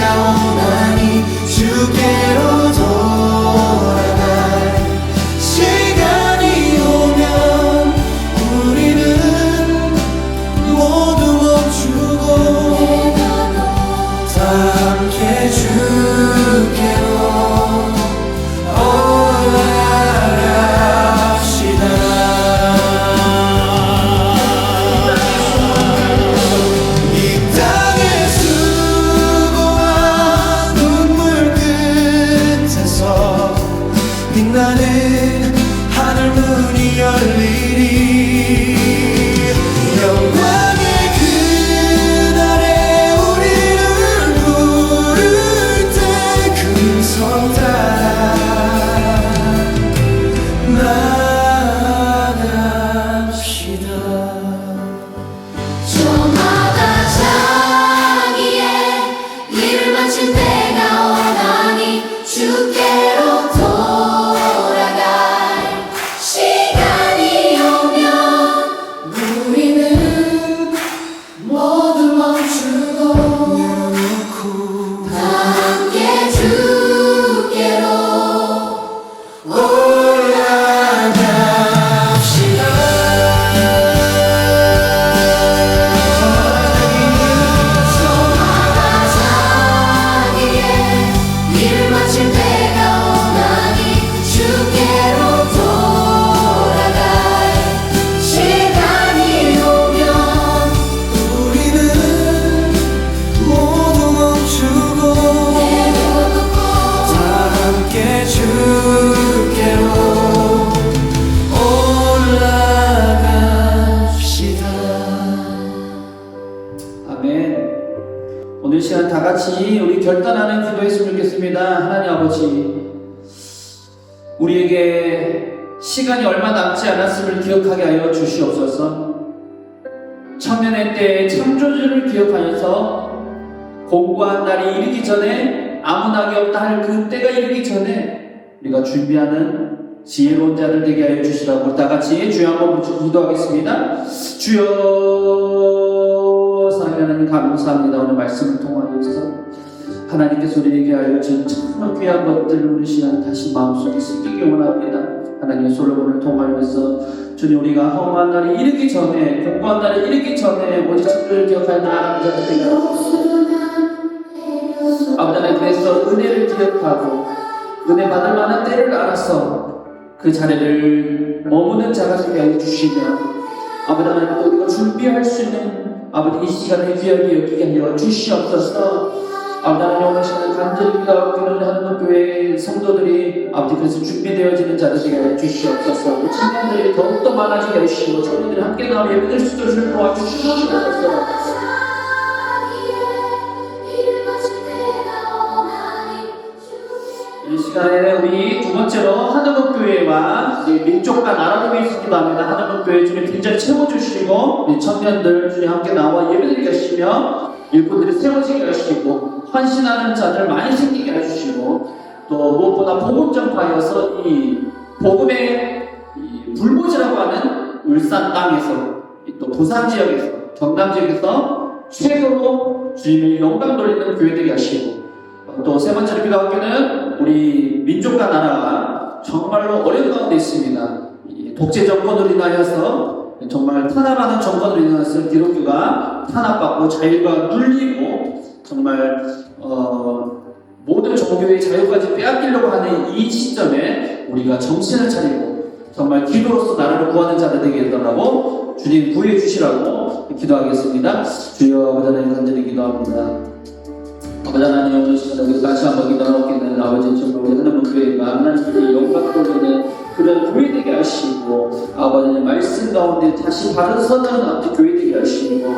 나오나니 주께로 돌아갈 시간이 오면 우리는 모두 멈추고 다 함께 주께로 올라갑시다. 이 땅의 수고와 눈물 끝에서 빛나는 하늘 문이 열리리. 영광의 그날에 우리를 부를 때 큰 성 따라 나갑시다. 저마다 자기의 일을 마친 때가 오나니 주께로 돌아갈 시간이 오면 우리는 모두 멈추고 다 함께 주께로 저마다 자기의 일을 마칠 때가 오나니 주께로 돌아갈 시간이 오면 우리는 모두 멈추고 다 함께 주께로 올라갑시다. 아멘. 오늘 시간 다 같이 우리 결단하는 기도했으면 좋겠습니다. 하나님 아버지, 우리에게 시간이 얼마 남지 않았음을 기억하게 하여 주시옵소서. 청년의 때의 창조주를 기억하여서 공고한 날이 이르기 전에, 아무 낙이 없다 할 그 때가 이르기 전에 우리가 준비하는 지혜로운 자들 되게 하여 주시라고 다 같이 주여 한번 부르짖고 기도하겠습니다. 주여, 사랑하는 하나님 감사합니다. 오늘 말씀을 통하여서 하나님께서 우리에게 알려준 참 귀한 것들을 오늘 시간 다시 마음속에 새기기 원합니다. 하나님 솔로몬을 통하여서 주님, 우리가 허무한 날이 이르기 전에, 공고한 날이 이르기 전에 오직 천주를 기억하여 나아가는 자들 되게 하옵소서. 아버지 하나님, 그래서 은혜를 기억하고 은혜 받을 만한 때를 알아서 그 자리를 머무는 자가 되게 하여 주시며, 아버지 하나님, 또 우리가 준비할 수 있는 아버지 이 시간을 귀하게 여기게 하여 주시옵소서. 아버지 하나님, 오늘 시간에 간절히 기도하고 하는 교회 성도들이 아버지 그래서 준비되어지는 자들 되게 하여 주시옵소서. 우리 청년들이 더욱더 많아지게 해주시고 청년들이 함께 나와 예배드릴 수 있도록 도와주시옵소서. 이 시간에 우리 두 번째로 하늘목교회와 민족과 나라를 위해서 기도합니다. 하늘목교회 주님 빈자리 채워주시고 우리 청년들 주님 함께 나와 예배드리게 하시며 일꾼들이 세워지게 하시고 헌신하는 자들 많이 생기게 해주시고, 또 무엇보다 복음 전파하여서 이 복음의 불모지라고 하는 울산 땅에서, 또 부산 지역에서, 경남 지역에서 최고로 주님의 영광 돌리는 교회들이 하시고, 또 세 번째로 기도하기는 우리 민족과 나라가 정말로 어려운 가운데 있습니다. 독재 정권으로 인하여서 정말 탄압하는 정권으로 인하여서 기독교가 탄압받고 자유가 눌리고 정말 모든 종교의 자유까지 빼앗기려고 하는 이 시점에 우리가 정신을 차리고 정말 기도로서 나라를 구하는 자들 되게 되더라고 주님 구해 주시라고 기도하겠습니다. 주여, 아버지 하나님 간절히 기도합니다. 아버지 하나님, 오늘 시간에 우리 다시 한번 기도하겠는 아버지, 정말 우리 하나님 교회가 하나님께 영광 돌리는 그런 교회 되게 하시고, 아버지의 말씀 가운데 다시 바른 선언하는 아버지 교회 되게 하시고,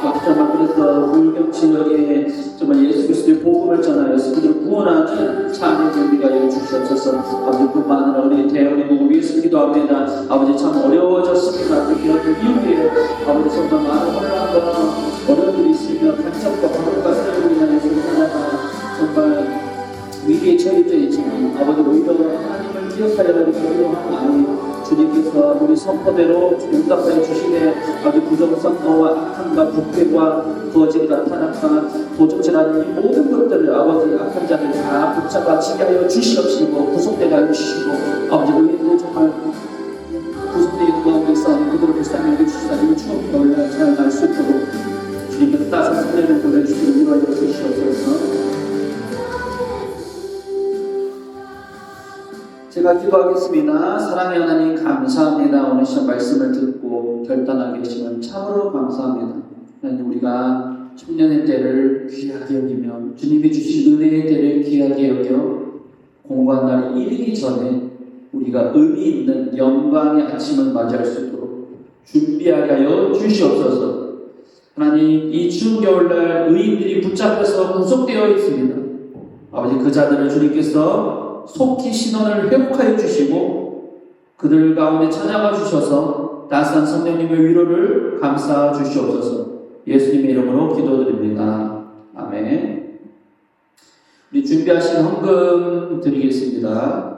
아버지 정말 그래서 불경 지역에 정말 예수 그리스도의 복음을 전하여서 그들을 구원하는 참여 교회되게 하여 주시옵소서. 아버지 뿐만 아니라 우리 대한민국을 위해서 기도합니다. 아버지 참 어려워졌습니다. 특히 어떤 이후에 아버지 정말 많은 혼란과 어려움들이 있으며 간첩과 방법과 세력으로 인하여서 하나가 정말 위기에 처해져 있지만 아버지 오히려 하나님을 기억하여 기도하는 마음이 주님께서 우리 선포대로 응답하여 주시네. 아주 부정선거와 악함과 부패와 거짓과 탄압과 도적질하는 이 모든 것들을 아버지 악한 자들 다 붙잡아 지게 하여 주시옵시고 구속되게 하여 주시고 아버지 우리들 정말 구속되어 있는 가운데 싸우는 그들을 불쌍히 여겨주시다. 이 추억 겨울날 잘 날 수 있도록 주님께서 따뜻한 성령을 보내주시고 위로하여 주시옵소서. 제가 기도하겠습니다. 사랑의 하나님 감사합니다. 오늘 시험 말씀을 듣고 결단하게 하시면 참으로 감사합니다. 하나님 우리가 청년의 때를 귀하게 여기며 주님이 주신 은혜의 때를 귀하게 여겨 공고한 날이 이르기 전에 우리가 의미 있는 영광의 아침을 맞이할 수 있도록 준비하게 하여 주시옵소서. 하나님 이 추운 겨울날 의인들이 붙잡혀서 구속되어 있습니다. 아버지 그 자들을 주님께서 속히 신원을 회복하여 주시고 그들 가운데 찾아가 주셔서 따스한 성령님의 위로를 감싸 주시옵소서. 예수님의 이름으로 기도드립니다. 아멘. 우리 준비하신 헌금 드리겠습니다.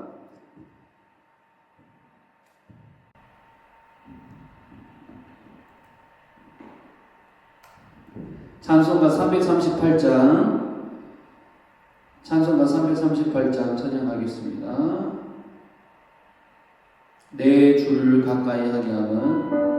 찬송가 338장 찬양하겠습니다. 내 주를 가까이 하게 하는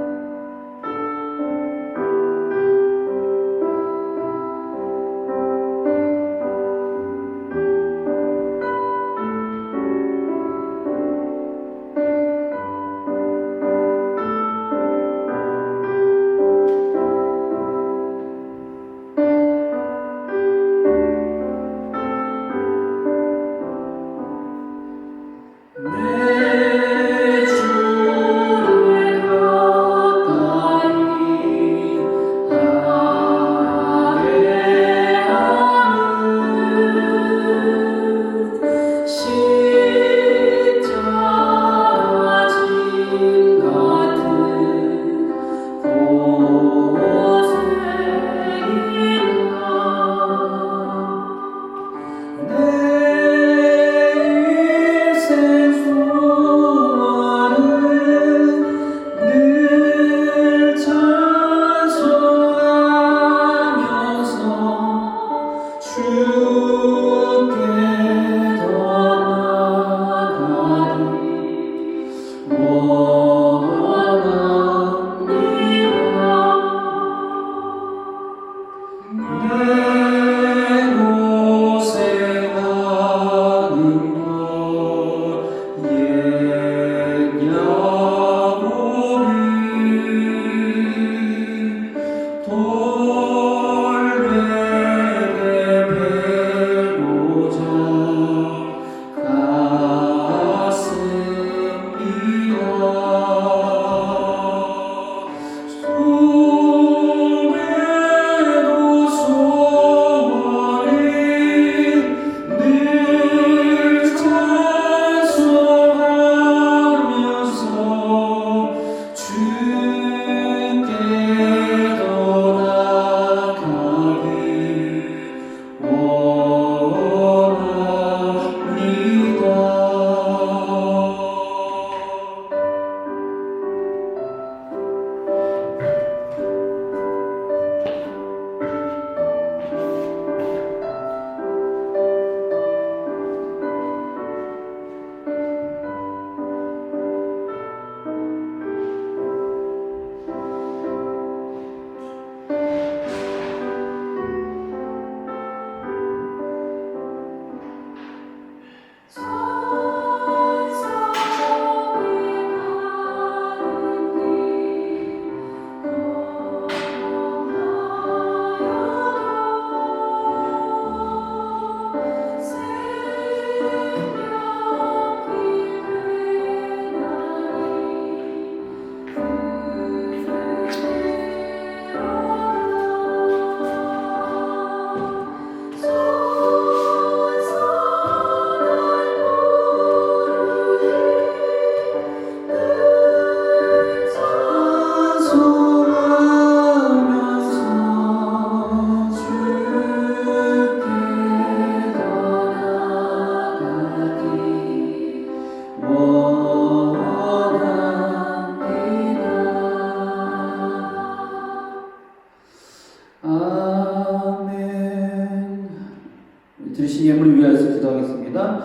들으신 예물을 위하여서 기도하겠습니다.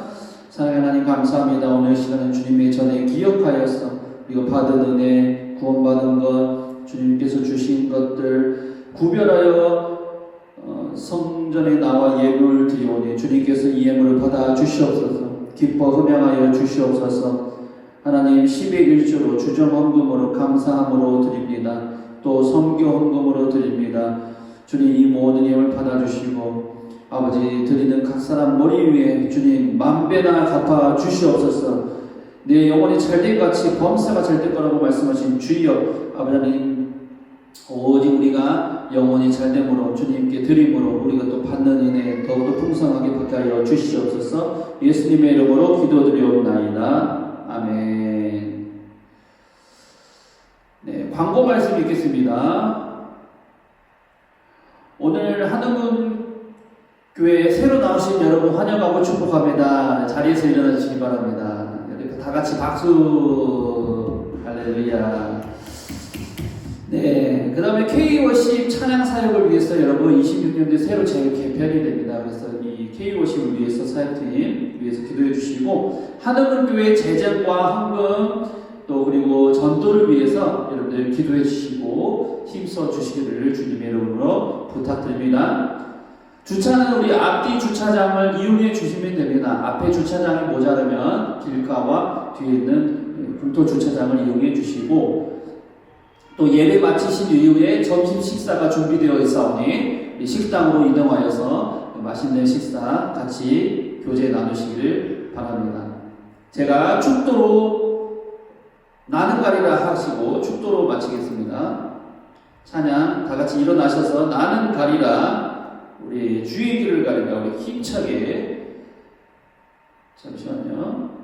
사랑하는 하나님 감사합니다. 오늘 시간은 주님의 전에 기억하여서 우리가 받은 은혜, 구원받은 것, 주님께서 주신 것들 구별하여 성전에 나와 예물을 드리오니 주님께서 이 예물을 받아 주시옵소서. 기뻐 흠양하여 주시옵소서. 하나님 10의 1조로 주정헌금으로 감사함으로 드립니다. 또 선교헌금으로 드립니다. 주님 이 모든 예물 받아주시고 아버지 드리는 각 사람 머리 위에 주님 만배나 갚아 주시옵소서. 내 영혼이 잘된 같이 범사가 잘될 거라고 말씀하신 주여 아버지 하나님 오직 우리가 영혼이 잘됨으로 주님께 드림으로 우리가 또 받는 은혜 더욱더 풍성하게 받게 하여 주시옵소서. 예수님의 이름으로 기도드리옵나이다. 아멘. 네, 광고 말씀 읽겠습니다. 오늘 한흥군 교회에 새로 나오신 여러분 환영하고 축복합니다. 자리에서 일어나 주시기 바랍니다. 다 같이 박수. 할렐루야. 네, 그 다음에 K-워십 찬양 사역을 위해서 여러분 26년도에 새로 재개편이 됩니다. 그래서 이 K-워십을 위해서 사역팀 위해서 기도해 주시고 한흥군 교회 재정과 헌금 또 그리고 전도를 위해서 여러분들 기도해 주시고 힘써 주시기를 주님의 이름으로 부탁드립니다. 주차는 우리 앞뒤 주차장을 이용해 주시면 됩니다. 앞에 주차장이 모자르면 길가와 뒤에 있는 공터 주차장을 이용해 주시고 또 예배 마치신 이후에 점심 식사가 준비되어 있사오니 식당으로 이동하여서 맛있는 식사 같이 교제 나누시기를 바랍니다. 제가 축도로 나는 가리라 하시고 축도로 마치겠습니다. 찬양 다 같이 일어나셔서 나는 가리라 우리 주의 길을 가리라 우리 힘차게 잠시만요.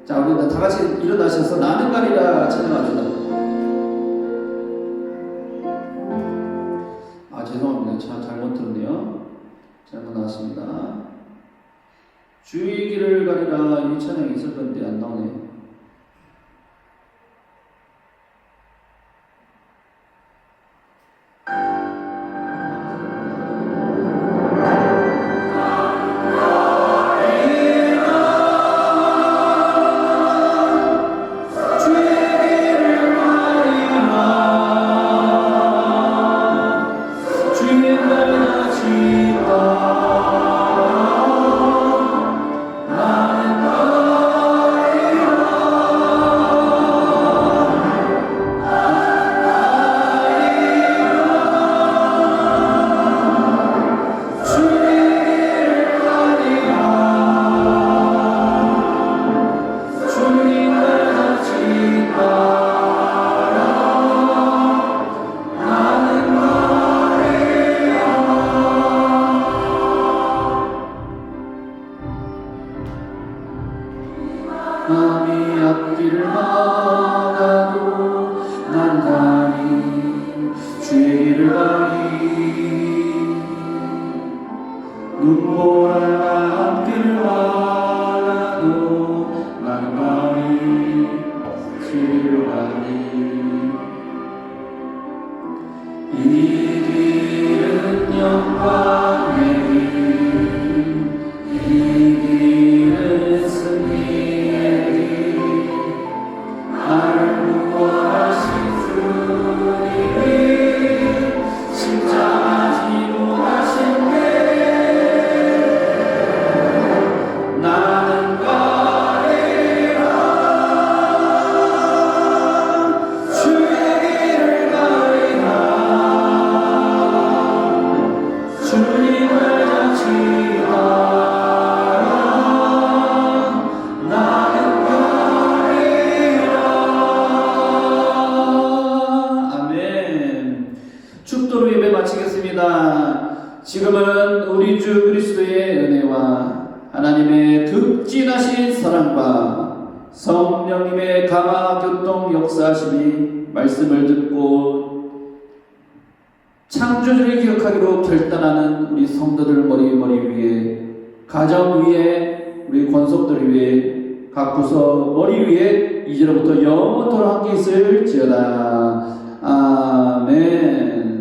자, 우리 다 같이 일어나셔서 나는 가리라 찬양합니다. 아, 죄송합니다. 제가 잘못 들었네요. 잘못 나왔습니다. 주의 길을 가리라 이 찬양이 있을 건데 안 나오네요. 남이 앞길을 막아도 난 가리 주의 길을 가리 눈보라 앞길을 막아도 난 가리 주의 길을 가리 이 길은 영광의 길, 이 길은 승리의 길, 나를 구원하신 주님이 십자가 지고 가신 길 나는 가리라 주의 길을 가리라 주님을 같이 따라 나는 가리라. 아멘. 축도로 예배 마치겠습니다. 지금은 우리 주 그리스도의 은혜와 하나님의 극진하신 사랑과 성령님의 감화 교통 역사하심이 말씀을 듣고 창조주를 기억하기로 결단하는 우리 성도들 머리 위에 가정 위에 우리 권속들 위에 각 부서 머리 위에 이제로부터 영원토록 함께 있을지어다. 아멘.